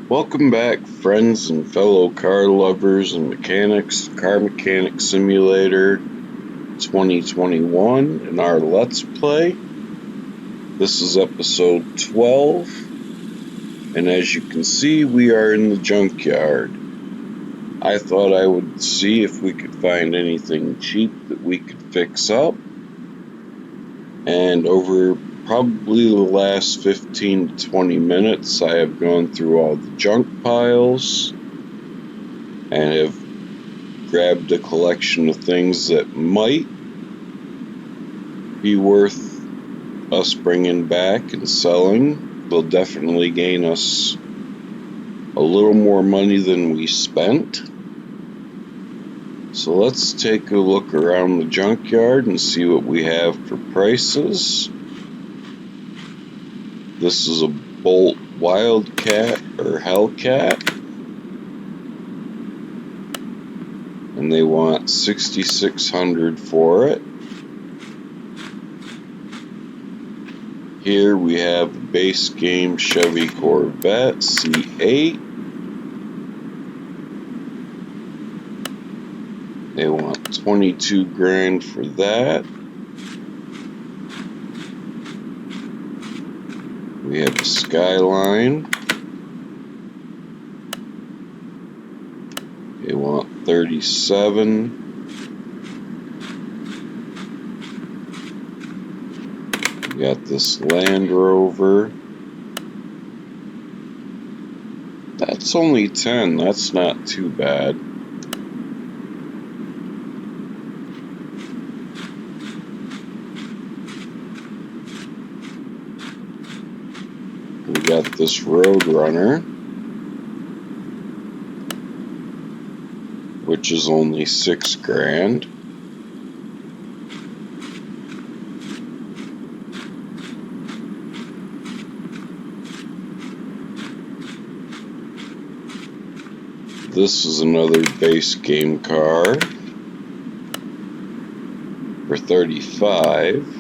Welcome back, friends and fellow car lovers and mechanics, Car Mechanic Simulator 2021 in our Let's Play. This is episode 12, and as you can see, we are in the junkyard. I thought I would see if we could find anything cheap that we could fix up, and over probably the last 15 to 20 minutes, I have gone through all the junk piles and have grabbed a collection of things that might be worth us bringing back and selling. They'll definitely gain us a little more money than we spent. So let's take a look around the junkyard and see what we have for prices. This is a Bolt Wildcat or Hellcat, and they want $6,600 for it. Here we have a base game Chevy Corvette C8. They want $22,000 for that. We have a Skyline. They want $37,000. We got this Land Rover. That's only $10,000. That's not too bad. We got this Roadrunner, which is only $6,000. This is another base game car for $35,000.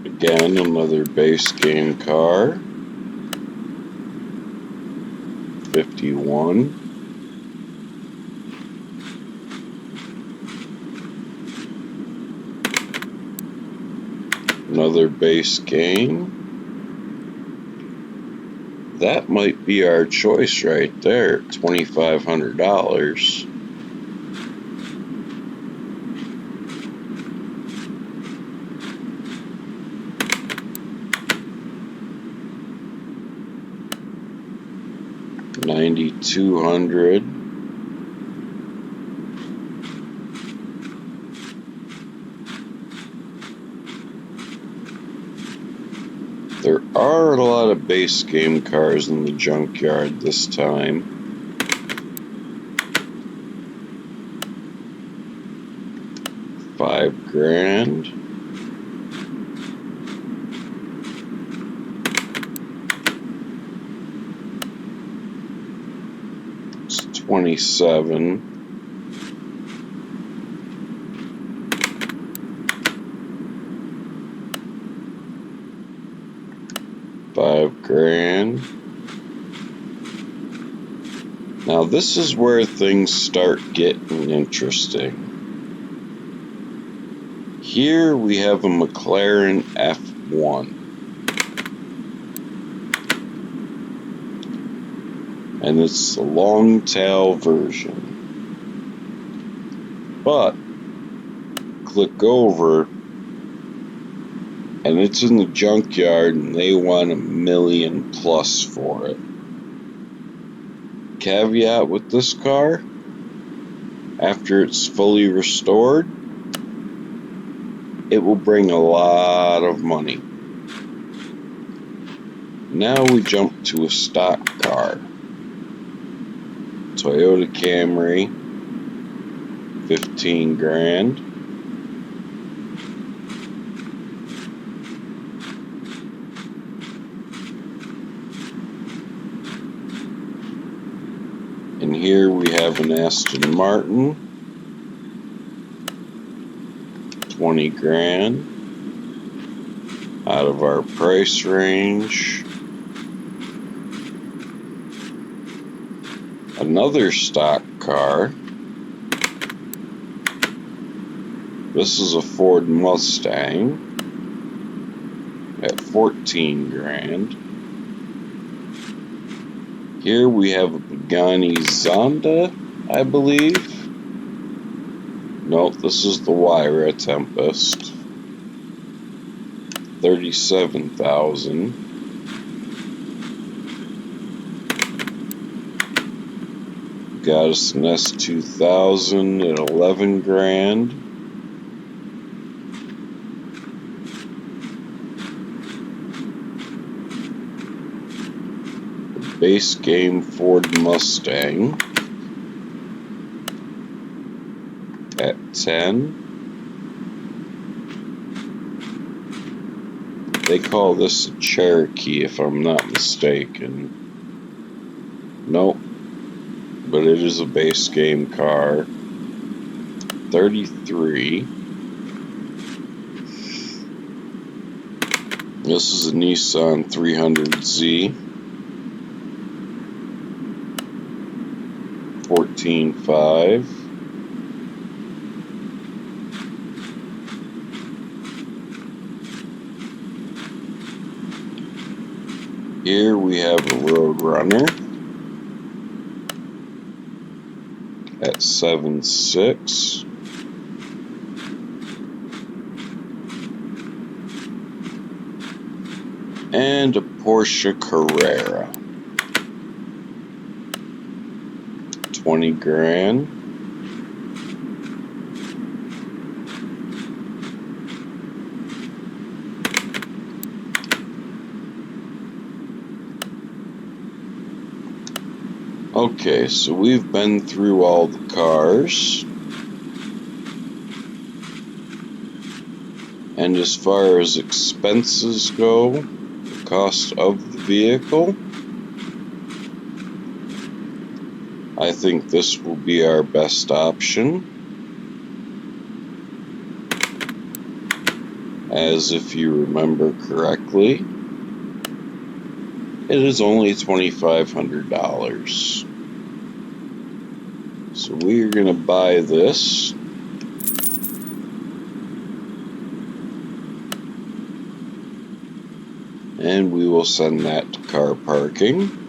Again, another base game car, $51,000. Another base game. That might be our choice right there, $2,500. $9,200. There are a lot of base game cars in the junkyard this time. $5,000. It's $27,000. $5,000. Now this is where things start getting interesting. Here we have a McLaren F1. And it's the long tail version. But click over and it's in the junkyard and they want $1 million plus for it. Caveat with this car, after it's fully restored, it will bring a lot of money. Now we jump to a stock car. Toyota Camry, $15,000. And here we have an Aston Martin, $20,000. out of our price range. Another stock car. This is a Ford Mustang at 14 grand. Here we have a Pagani Zonda, I believe. Nope, this is the Wyra Tempest. 37,000. Got us an S2000 at 11 grand. Base game Ford Mustang at 10. They call this a Cherokee if I'm not mistaken. Nope, but it is a base game car. 33. This is a Nissan 300Z. 14.5. Here we have a Roadrunner at 7.6. And a Porsche Carrera. 20 grand. Okay, so we've been through all the cars. And as far as expenses go, the cost of the vehicle, I think this will be our best option. As if you remember correctly, it is only $2,500. So we are going to buy this. And we will send that to car parking.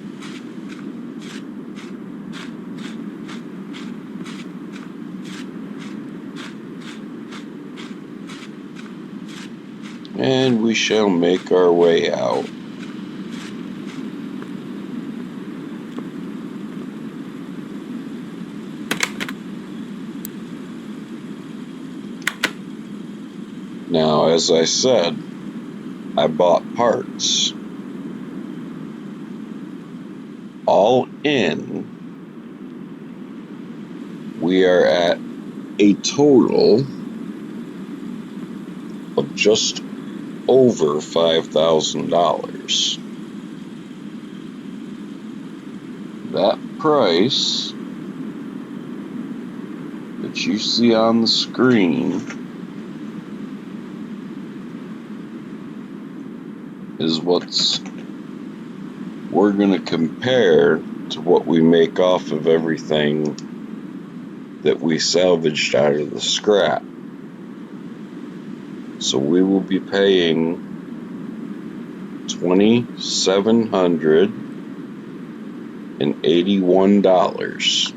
And we shall make our way out. Now, as I said, I bought parts. All in, we are at a total of just over $5,000. That price that you see on the screen is we're going to compare to what we make off of everything that we salvaged out of the scrap. So we will be paying $2,781.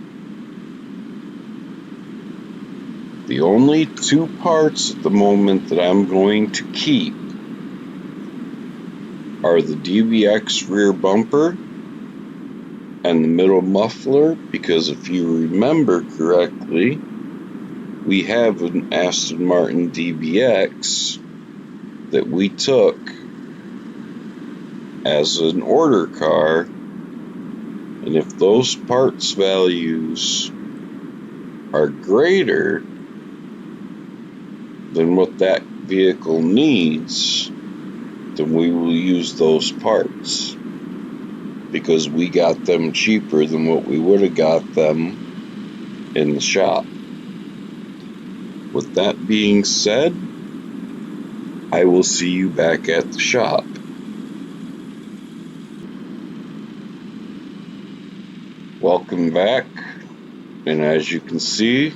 The only two parts at the moment that I'm going to keep are the DBX rear bumper and the middle muffler, because if you remember correctly, we have an Aston Martin DBX that we took as an order car, and if those parts values are greater than what that vehicle needs, then we will use those parts, because we got them cheaper than what we would have got them in the shop. With that being said, I will see you back at the shop. Welcome back, and as you can see,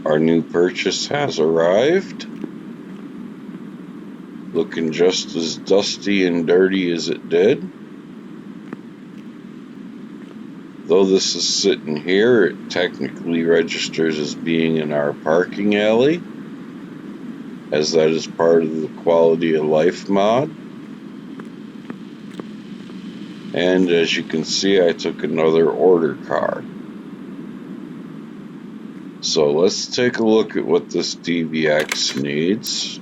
our new purchase has arrived. Looking just as dusty and dirty as it did. Though this is sitting here, it technically registers as being in our parking alley, as that is part of the quality of life mod. And as you can see, I took another order car. So let's take a look at what this DVX needs.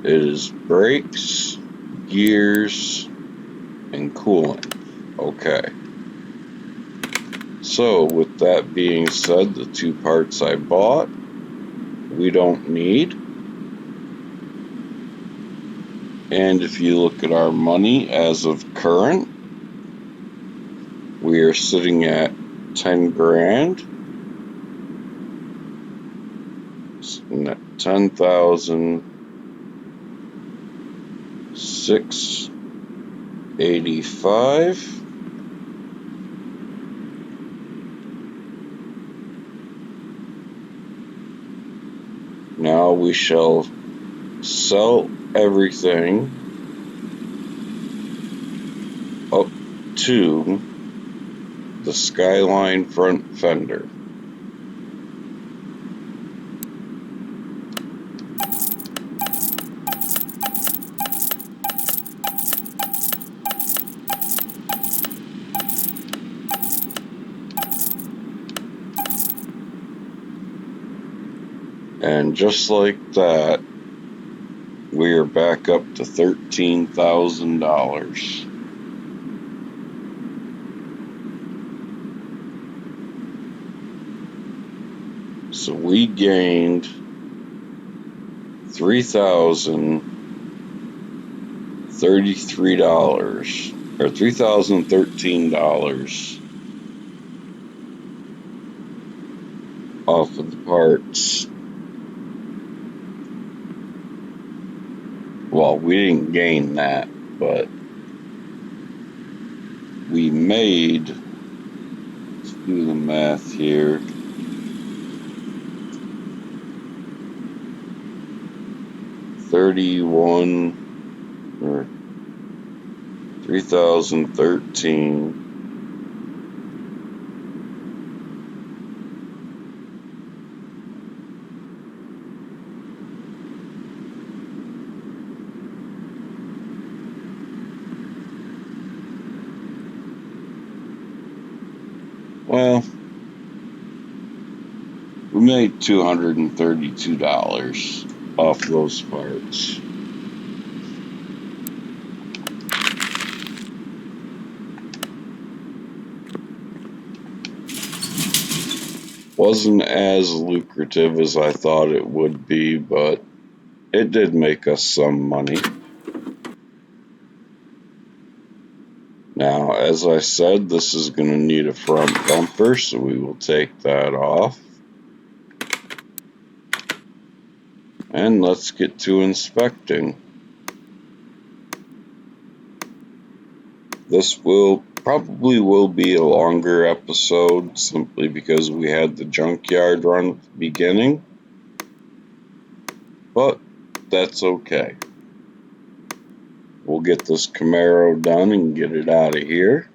It is brakes, gears, and coolant. Okay. So with that being said, the two parts I bought, we don't need. And if you look at our money as of current, we are sitting at 10 grand. 10,685. Now we shall sell everything up to the Skyline front fender. And just like that, we are back up to $13,000. So we gained $3,033 or $3,013 off of the parts. Well, we didn't gain that, but we made, let's do the math here, $3,013. Well, we made $232 off those parts. Wasn't as lucrative as I thought it would be, but it did make us some money. Now, as I said, this is going to need a front bumper, so we will take that off. And let's get to inspecting. This probably will be a longer episode, simply because we had the junkyard run at the beginning. But that's okay. We'll get this Camaro done and get it out of here.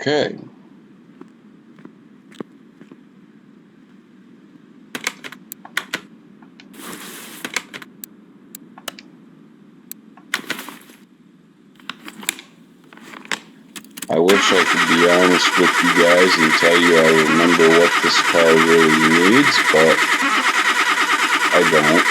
Okay. I wish I could be honest with you guys and tell you I remember what this car really needs, but I don't.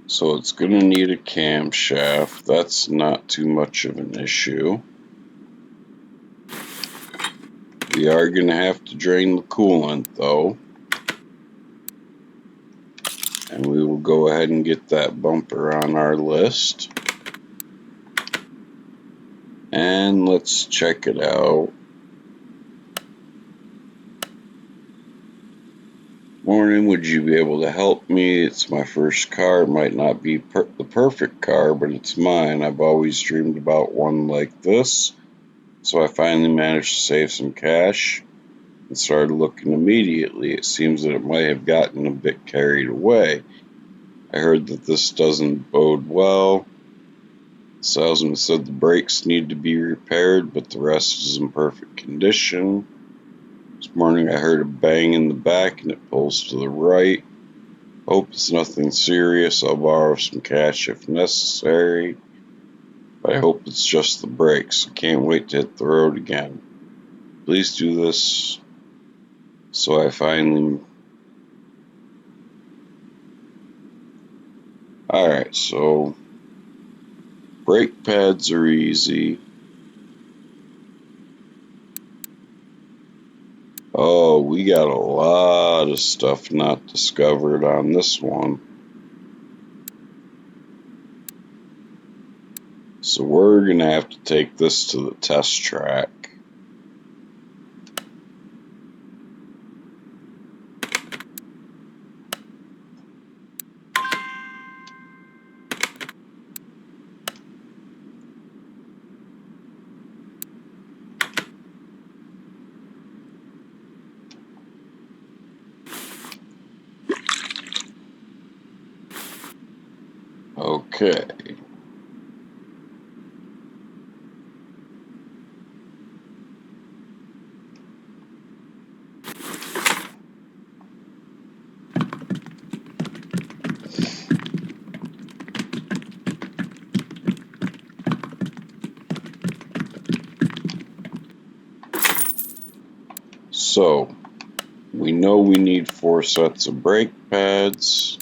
So it's going to need a camshaft. That's not too much of an issue. We are going to have to drain the coolant though. And we will go ahead and get that bumper on our list. And let's check it out. Morning, would you be able to help me? It's my first car. It might not be the perfect car, but it's mine. I've always dreamed about one like this. So I finally managed to save some cash and started looking immediately. It seems that it might have gotten a bit carried away. I heard that this doesn't bode well. The salesman said the brakes need to be repaired, but the rest is in perfect condition. This morning I heard a bang in the back and it pulls to the right. Hope it's nothing serious. I'll borrow some cash if necessary. But I hope it's just the brakes. I can't wait to hit the road again. Please do this. So I finally... Alright, so... brake pads are easy. Oh, we got a lot of stuff not discovered on this one. So we're going to have to take this to the test track. Okay. So, we know we need 4 sets of brake pads.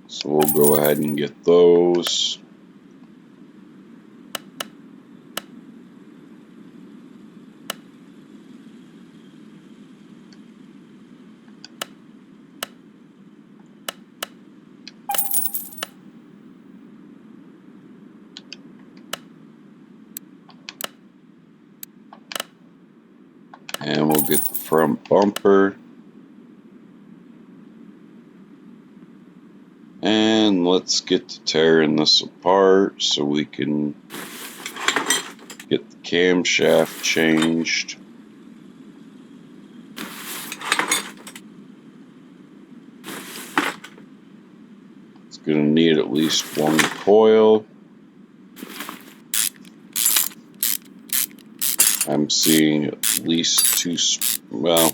So we'll go ahead and get those. And we'll get the front bumper. And let's get to tearing this apart so we can get the camshaft changed. It's going to need at least 1 coil. I'm seeing at least 2, well,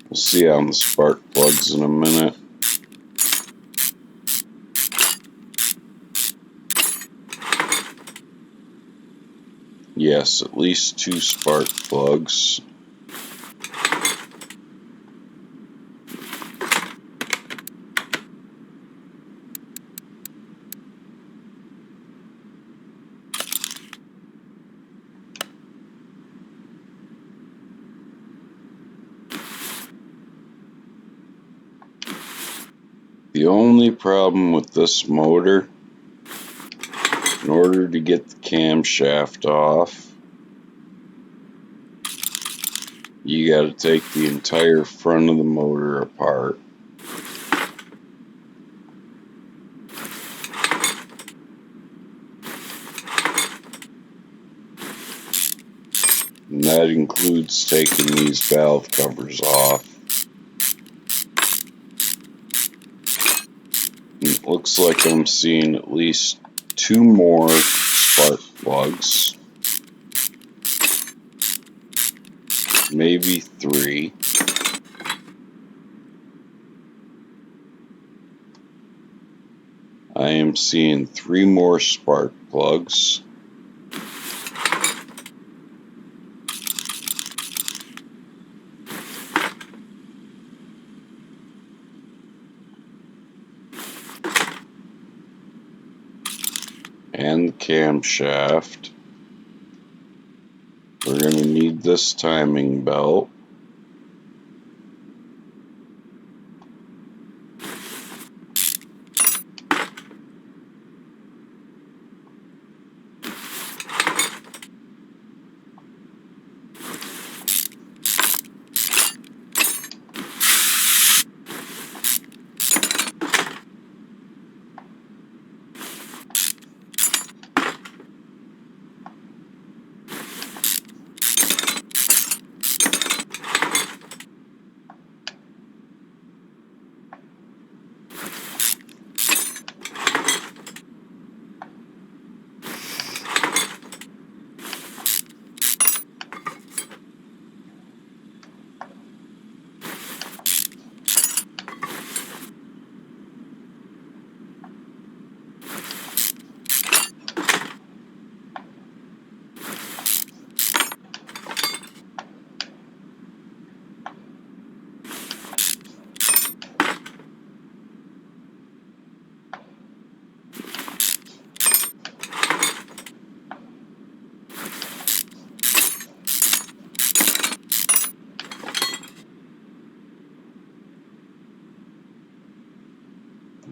we'll see on the spark plugs in a minute. Yes, at least 2 spark plugs. The only problem with this motor, in order to get the camshaft off, you got to take the entire front of the motor apart. And that includes taking these valve covers off. And it looks like I'm seeing at least 2 more spark plugs. Maybe 3. I am seeing 3 more spark plugs. And the camshaft. We're going to need this timing belt.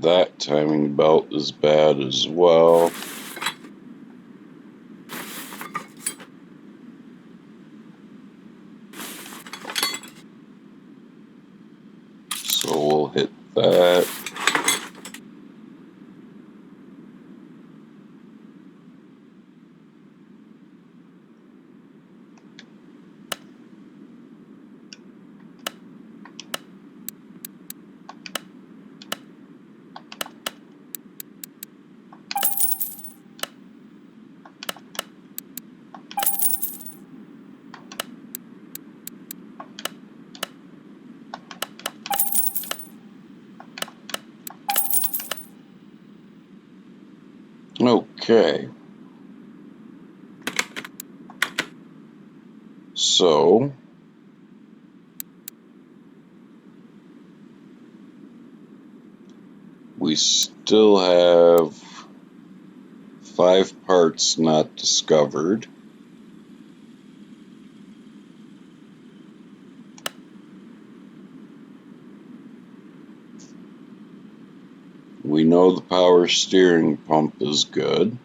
That timing belt is bad as well. So we'll hit that. Okay. So we still have 5 parts not discovered. We know the power steering pump is good.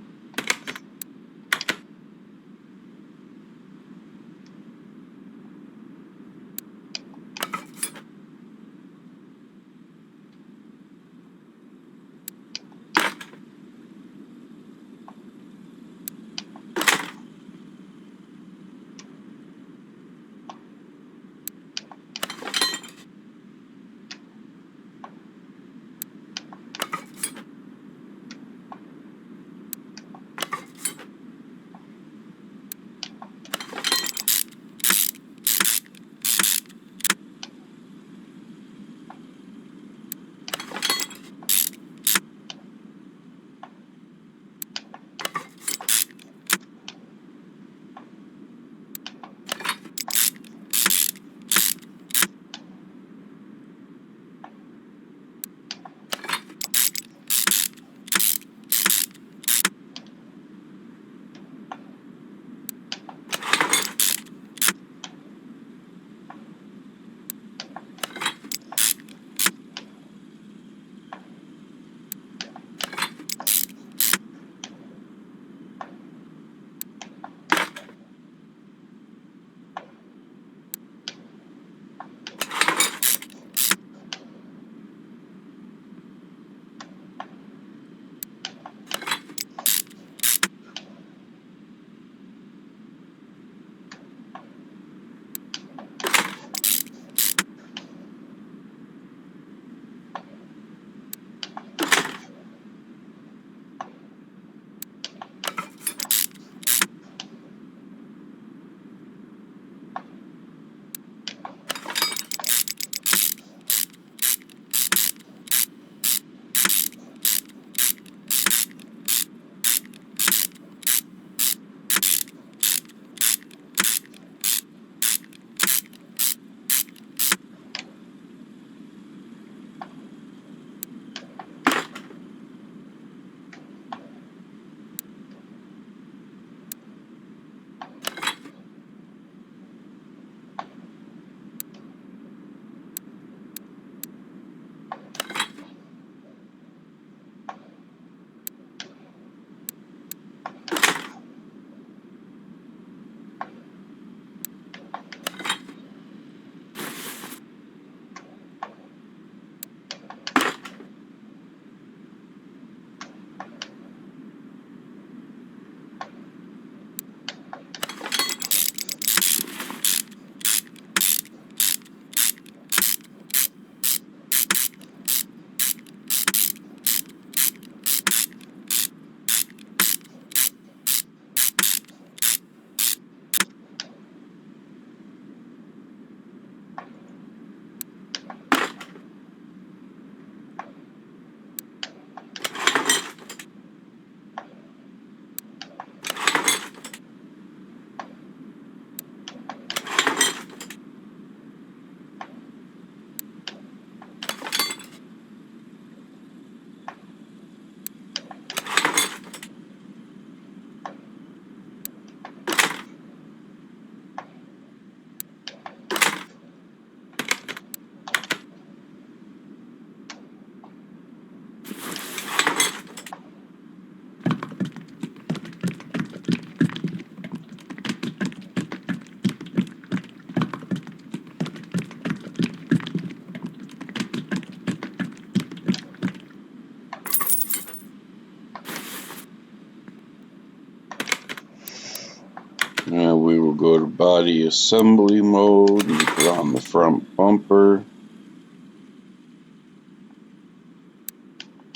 go to body assembly mode and put on the front bumper.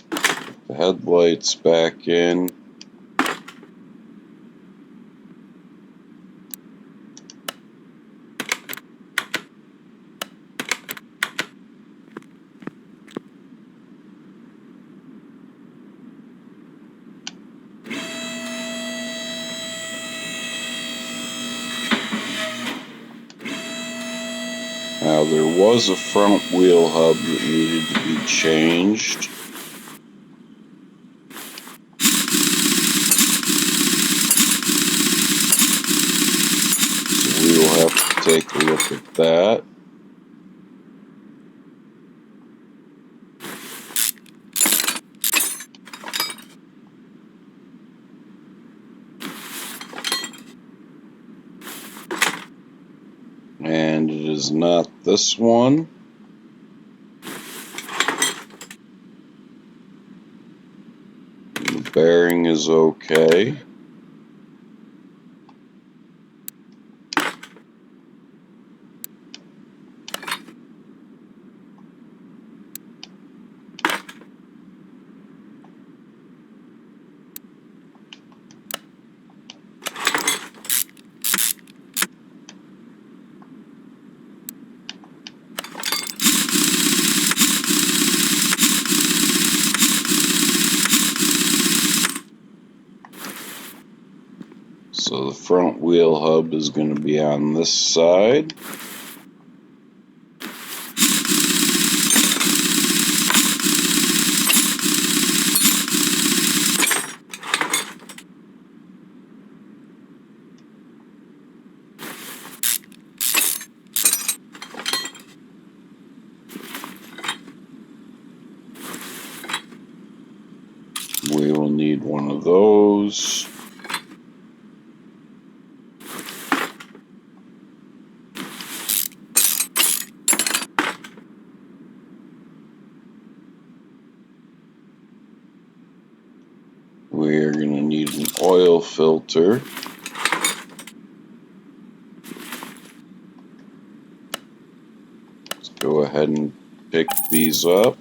Put the headlights back in. Now there was a front wheel hub that needed to be changed. So we will have to take a look at that. And it is not this one. The bearing is okay. So the front wheel hub is going to be on this side. We will need one of those. We are going to need an oil filter. Let's go ahead and pick these up.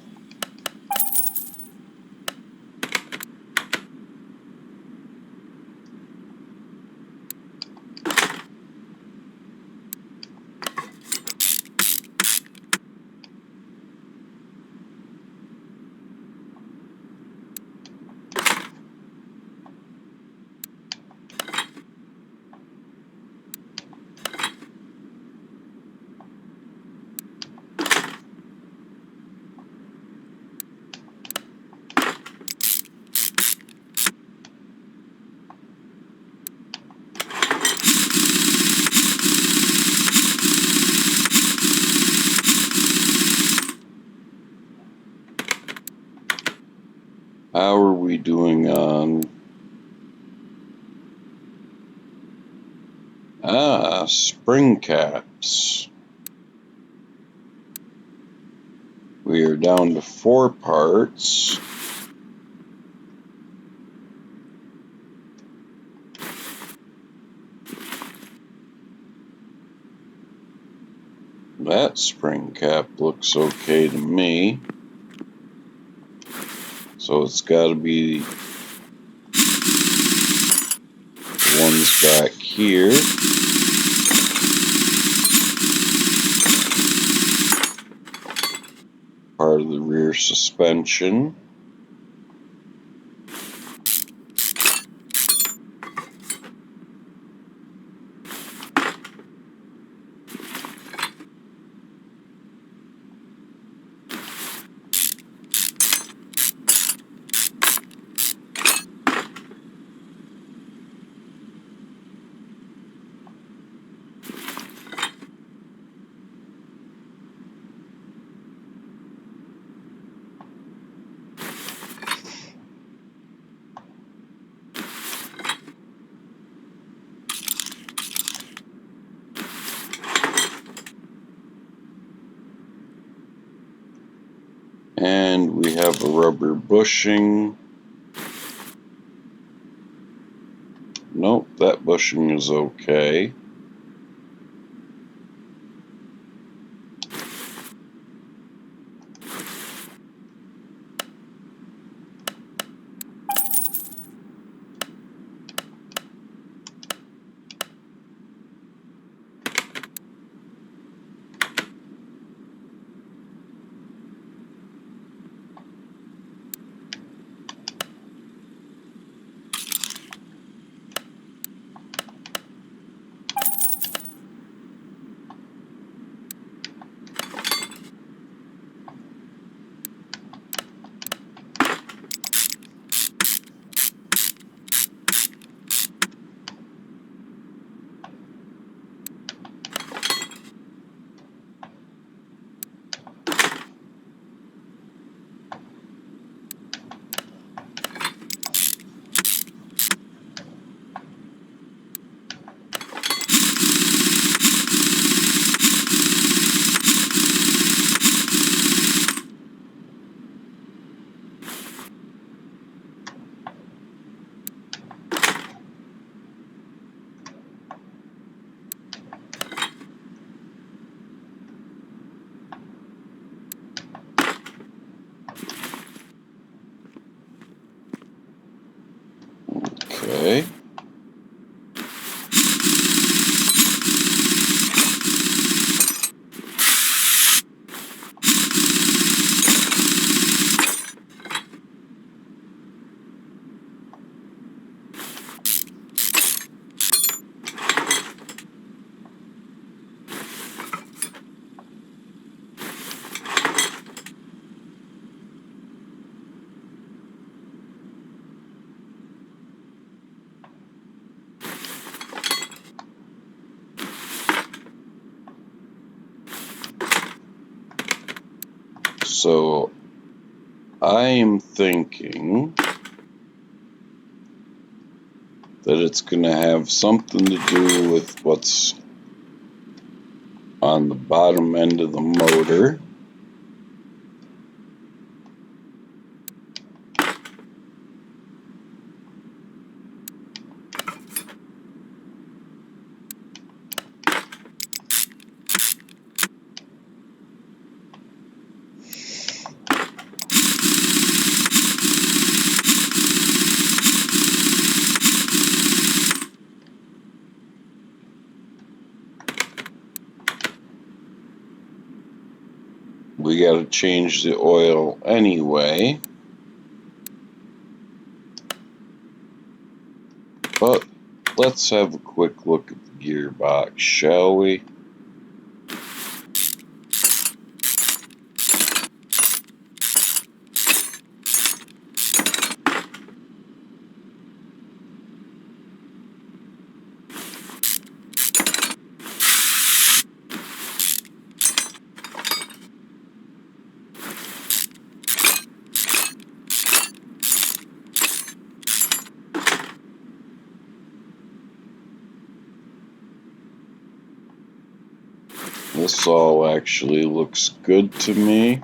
How are we doing on... spring caps. We are down to 4 parts. That spring cap looks okay to me. So it's got to be the ones back here. Part of the rear suspension. And we have a rubber bushing. Nope, that bushing is okay. So I am thinking that it's going to have something to do with what's on the bottom end of the motor. We got to change the oil anyway. But let's have a quick look at the gearbox, shall we? This all actually looks good to me.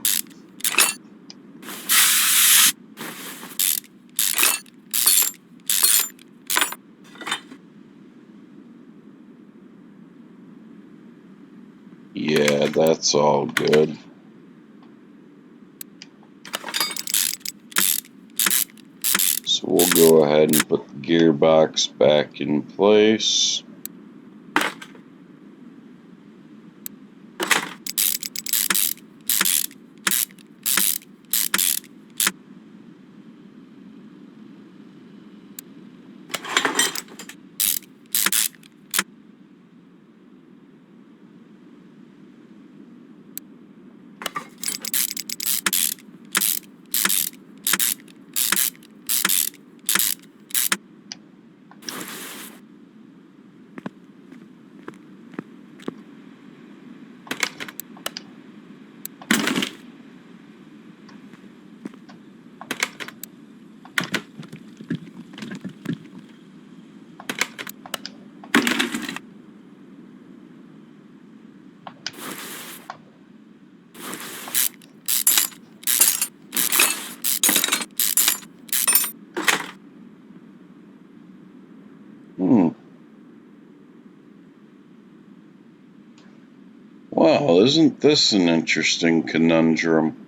Yeah, that's all good. So we'll go ahead and put the gearbox back in place. Wow, isn't this an interesting conundrum?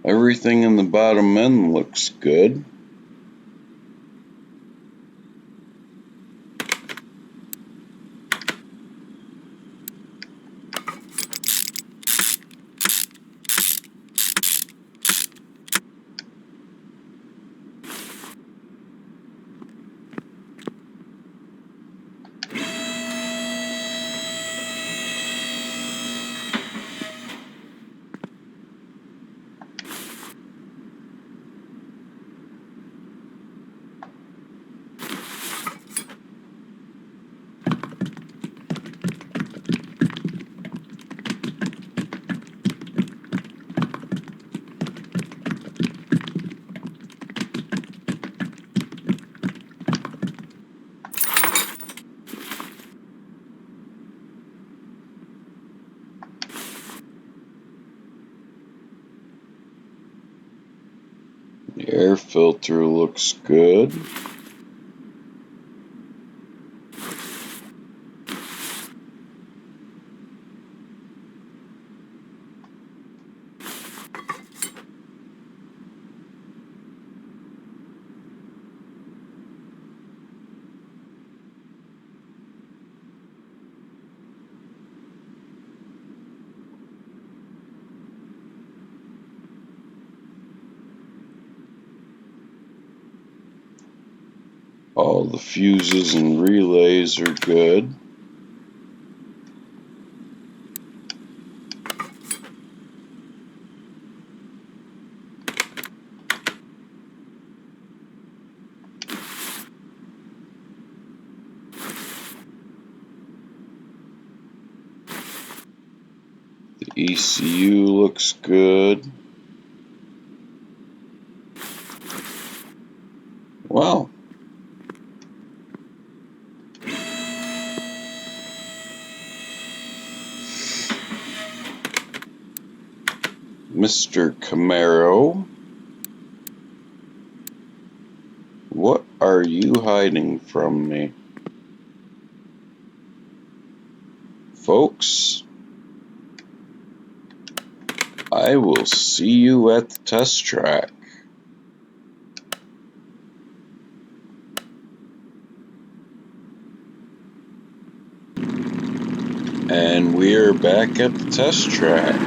Everything in the bottom end looks good. The air filter looks good. All the fuses and relays are good. The ECU looks good. Wow. Mr. Camaro, what are you hiding from me? Folks, I will see you at the test track. And we're back at the test track.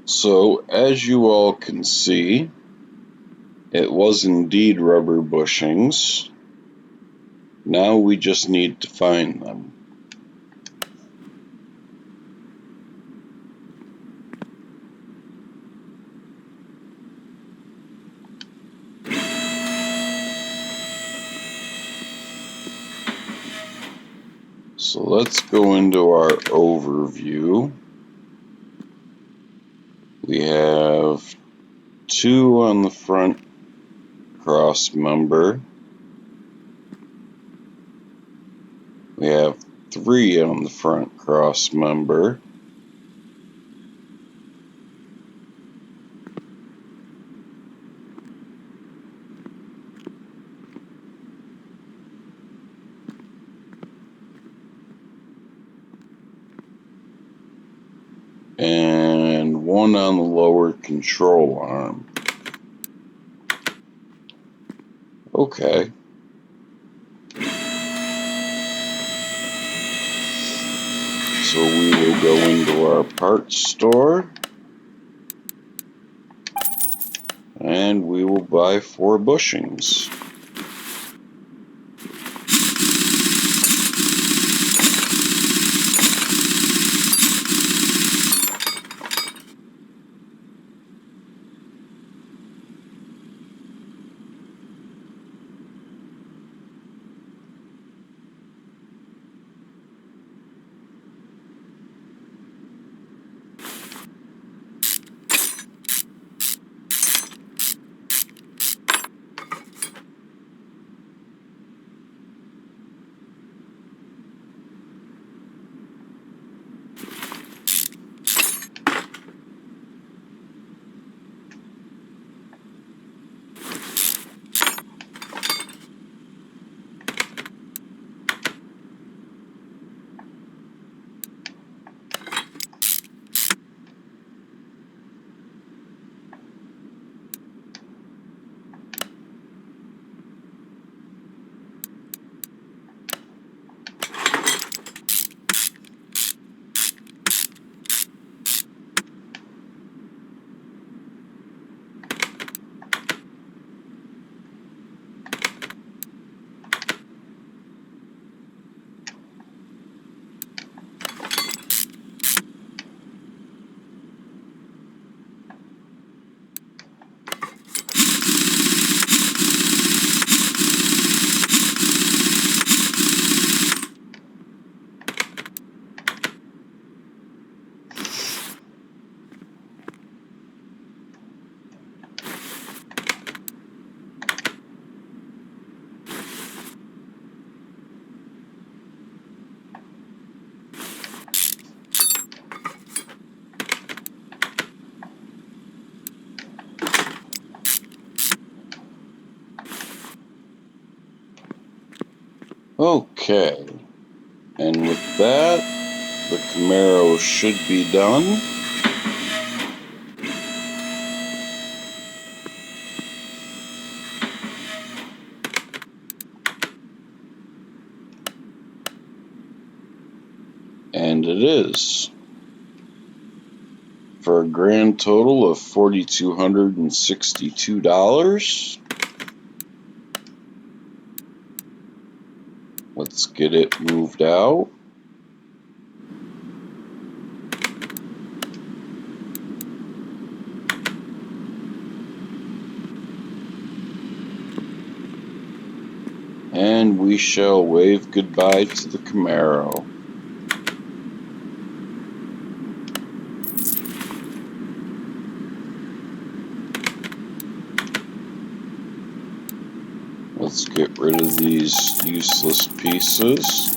So, as you all can see, it was indeed rubber bushings. Now we just need to find them. So let's go into our overview. We have 2 on the front cross member. We have 3 on the front cross member. And 1 on the lower control arm. Okay. So we will go into our parts store and we will buy 4 bushings. Okay, and with that, the Camaro should be done. it is, for a grand total of $4,262. Let's get it moved out. And we shall wave goodbye to the Camaro. Let's get rid of these useless pieces.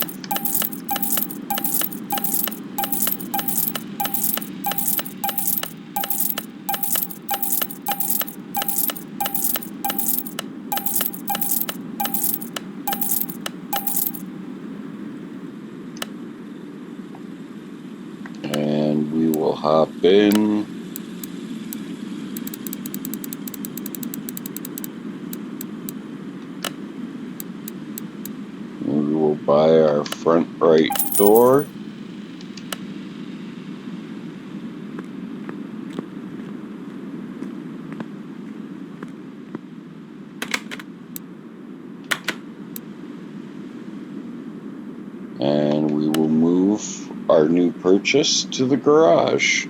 And we will hop in. We will buy our front right door. And we will move our new purchase to the garage.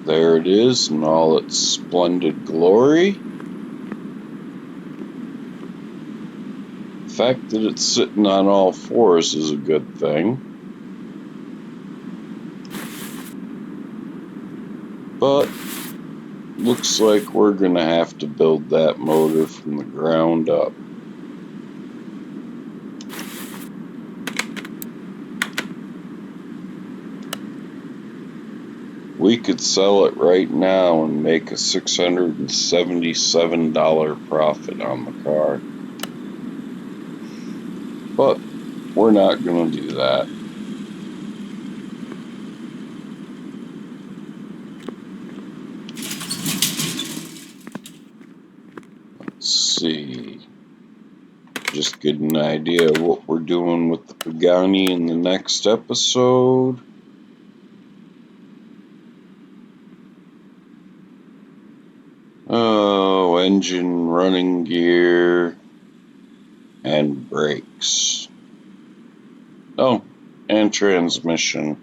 There it is in all its splendid glory. The fact that it's sitting on all fours is a good thing. But looks like we're gonna have to build that motor from the ground up. We could sell it right now and make a $677 profit on the car. But we're not gonna do that. Let's see. Just get an idea of what we're doing with the Pagani in the next episode. Oh, engine, running gear, and brakes. Oh, and transmission.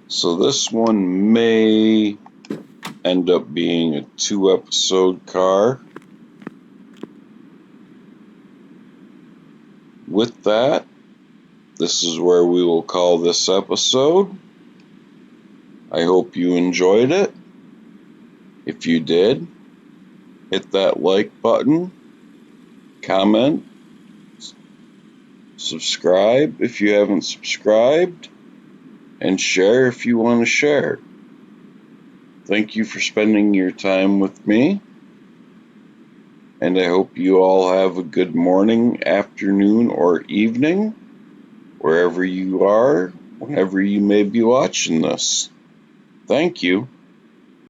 So this one may end up being a 2-episode car. With that, this is where we will call this episode. I hope you enjoyed it. If you did, hit that like button, comment, subscribe if you haven't subscribed, and share if you want to share. Thank you for spending your time with me, and I hope you all have a good morning, afternoon, or evening, wherever you are, whenever you may be watching this. Thank you.